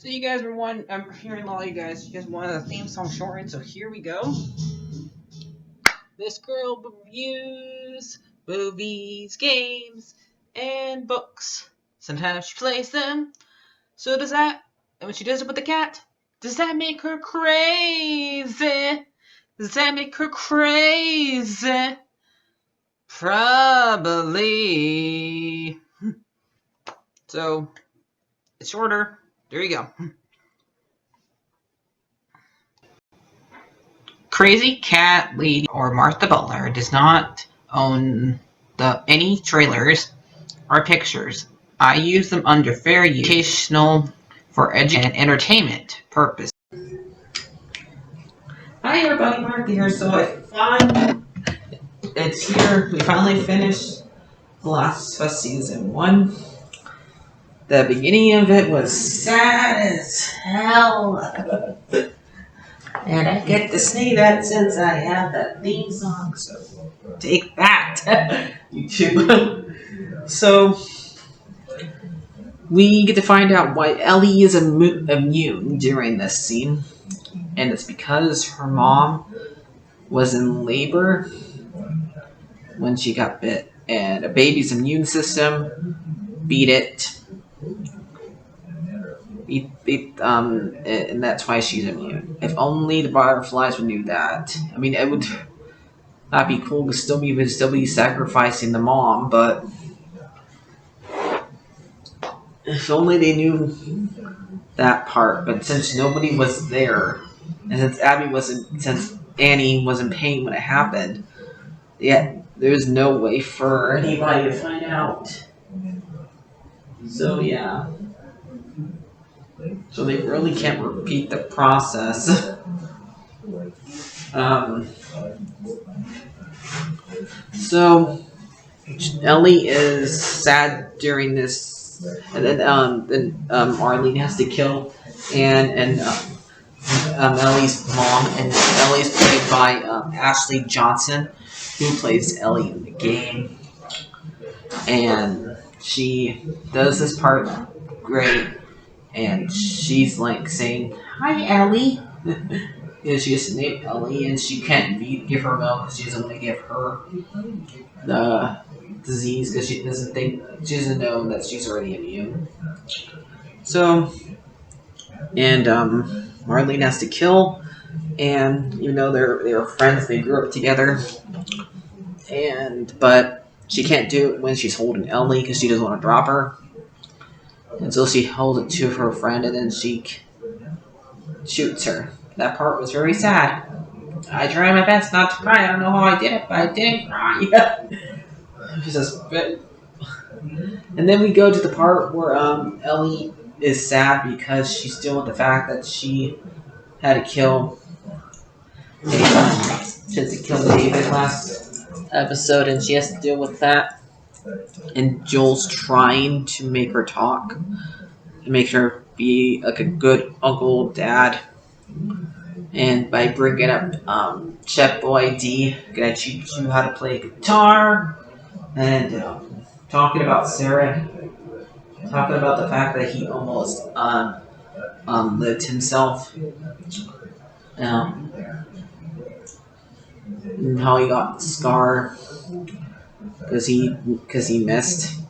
So you guys were I'm hearing a lot of you guys wanted a theme song shortened, so here we go. This girl reviews movies, games, and books. Sometimes she plays them. So does that, and when she does it with the cat, does that make her crazy? Does that make her crazy? Probably. So, it's shorter. There you go. Crazycatlady or Martha Butler does not own any trailers or pictures. I use them under fair use, educational, for education and entertainment purpose. Hi everybody, Martha here. So it's here. We finally finished The Last of Us Season 1. The beginning of it was sad as hell. And I get to say that since I have that theme song, so take that, YouTube. So, we get to find out why Ellie is immune during this scene. And it's because her mom was in labor when she got bit. And a baby's immune system beat it. And that's why she's immune. If only the butterflies would knew that. I mean, it would not be cool to still be sacrificing the mom, but if only they knew that part. But since nobody was there, and since Annie was in pain when it happened, yeah, there's no way for anybody to find out. So yeah. So they really can't repeat the process. So Ellie is sad during this, and then Arlene has to kill and Ellie's mom, and Ellie's played by Ashley Johnson, who plays Ellie in the game, and she does this part great, and she's like saying, "Hi, Ellie." Yeah, she has to name Ellie, and she can't give her milk because she doesn't want to give her the disease because she doesn't know that she's already immune. So, and Marlene has to kill, and you know they were friends, they grew up together, but she can't do it when she's holding Ellie because she doesn't want to drop her, and so she holds it to her friend, and then she shoots her. That part was very sad. I tried my best not to cry. I don't know how I did it, but I didn't cry. And then we go to the part where Ellie is sad because she's dealing with the fact that she had to kill David last episode, and she has to deal with that. And Joel's trying to make her talk, to make her be like a good uncle, dad. And by bringing up Chef Boy D, gonna teach you how to play guitar, and talking about Sarah, talking about the fact that he almost lived himself, and how he got the scar because he missed,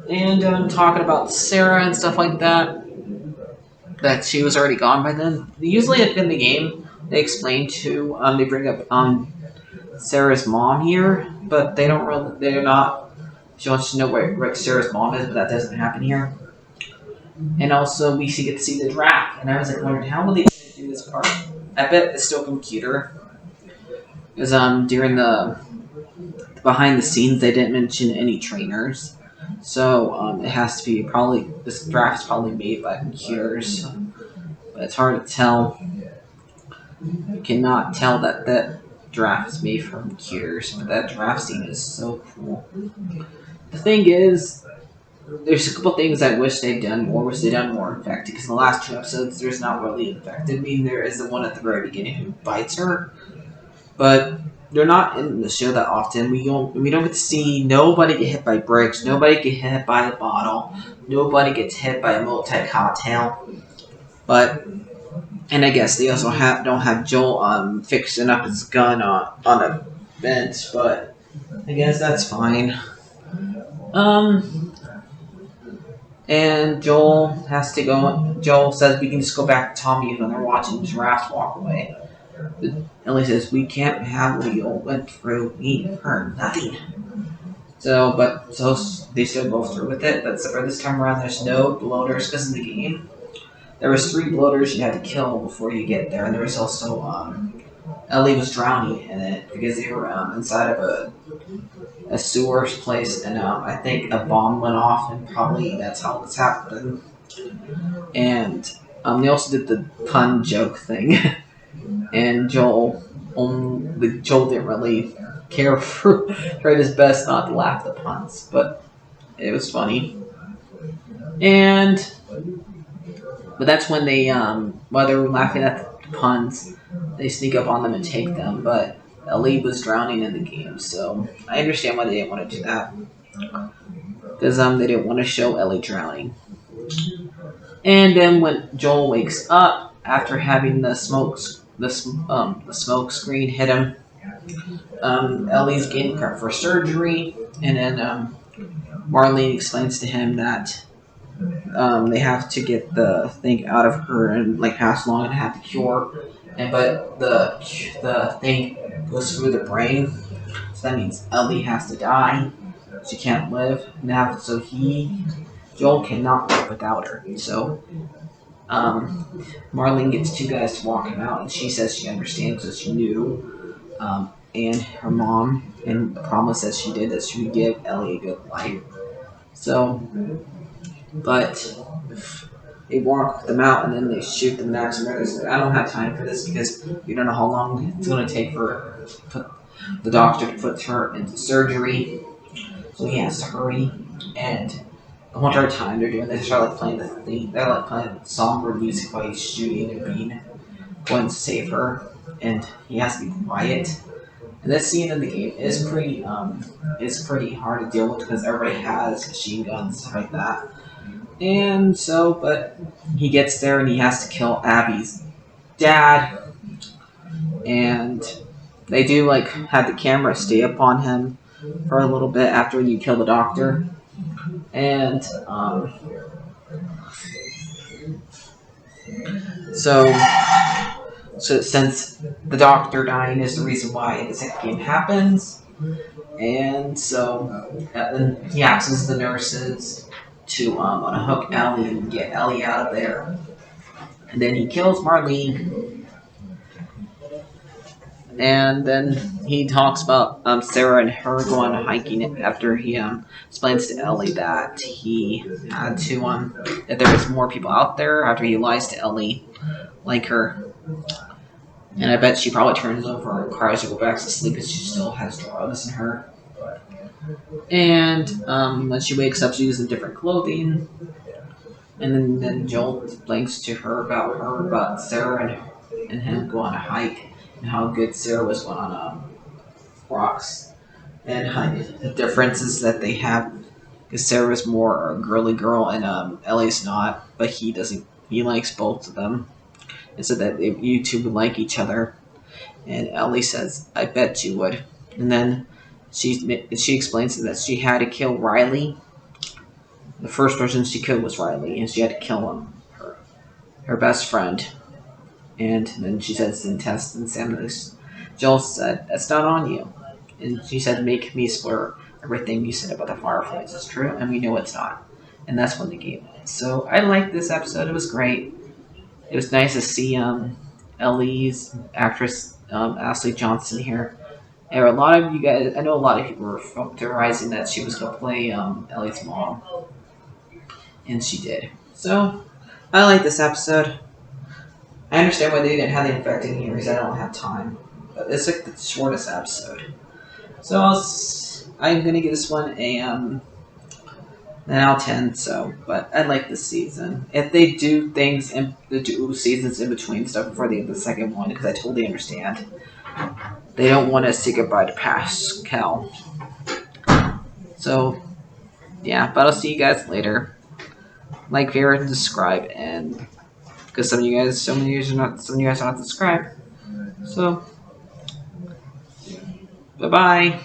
and talking about Sarah and stuff like that. That she was already gone by then. Usually in the game, they explain they bring up Sarah's mom here, but they're not. She wants to know where Sarah's mom is, but that doesn't happen here. And also, we get to see the draft, and I was like wondering how will they do this part. I bet it's still computer, because during the behind the scenes they didn't mention any trainers. So it has to be this draft's probably made by computers, but it's hard to tell. You cannot tell that that draft is made from computers, but that draft scene is so cool. The thing is, there's a couple things I wish they'd done more. In fact, because in the last 2 episodes, there's not really infected. I mean, there is the one at the very beginning who bites her, but they're not in the show that often. We don't get to see nobody get hit by bricks, nobody get hit by a bottle, nobody gets hit by a multi cocktail. But and I guess they also don't have Joel fixing up his gun on a bench, but I guess that's fine. Um, and Joel has to go. Joel says we can just go back to Tommy when they're watching giraffes walk away. But Ellie says we can't have what you all went through. We heard nothing. So they still go through with it. But for this time around, there's no bloaters because in the game there was 3 bloaters you had to kill before you get there, and there was also Ellie was drowning in it because they were inside of a sewer's place, and I think a bomb went off, and probably that's how this happened. And they also did the pun joke thing, and Joel didn't really care for tried his best not to laugh at the puns, but it was funny. And but that's when they while they were laughing at the puns, they sneak up on them and take them. But Ellie was drowning in the game, so I understand why they didn't want to do that because they didn't want to show Ellie drowning. And then when Joel wakes up after having the smoke screen hit him, Ellie's getting prepped for surgery, and then Marlene explains to him that they have to get the thing out of her and like pass along and have the cure, but the thing goes through the brain, so that means Ellie has to die. She can't live now, so Joel cannot live without her. So Marlene gets 2 guys to walk him out, and she says she understands because she knew, and her mom and promised that she did that she would give Ellie a good life. So, but they walk them out and then they shoot them next. And I don't have time for this because we don't know how long it's going to take for the doctor to put her into surgery. So he has to hurry. And the whole entire time they're doing this, they start like playing the thing. They're like playing somber music while he's shooting and being going to save her, and he has to be quiet. And this scene in the game is pretty hard to deal with because everybody has machine guns and stuff like that. And so, but he gets there and he has to kill Abby's dad, and they do like have the camera stay up on him for a little bit after you kill the doctor. And so since the doctor dying is the reason why the second game happens, and so then he asks the nurses to unhook Ellie and get Ellie out of there, and then he kills Marlene. And then he talks about Sarah and her going hiking after he explains to Ellie that he had to that there was more people out there after he lies to Ellie like her. And I bet she probably turns over and cries to go back to sleep because she still has drugs in her. And when she wakes up, she uses different clothing. And then Joel explains to her about Sarah and him go on a hike and how good Sarah was going on rocks. And the difference is that they have, because Sarah's more a girly girl and Ellie's not, but he doesn't. He likes both of them. And so that you two would like each other. And Ellie says, I bet you would. And then she explains that she had to kill Riley. The first person she killed was Riley, and she had to kill him, her best friend. And then she says in test and examination, Joel said, that's not on you. And she said, make me swear everything you said about the Fireflies is true, and we know it's not. And that's when the game ends. So I liked this episode. It was great. It was nice to see Ellie's actress Ashley Johnson here. And a lot of you guys, I know a lot of people were theorizing that she was going to play Ellie's mom, and she did. So I like this episode. I understand why they didn't have the infected here because I don't have time. But it's like the shortest episode. So I'm going to give this one a 9 out of 10, but I like this season. If they do things in the 2 seasons in between stuff before they get the second one, because I totally understand. they don't want to say goodbye to Pascal. So yeah, but I'll see you guys later. Like, favorite, and subscribe, and because some of you guys are not subscribed. So bye bye.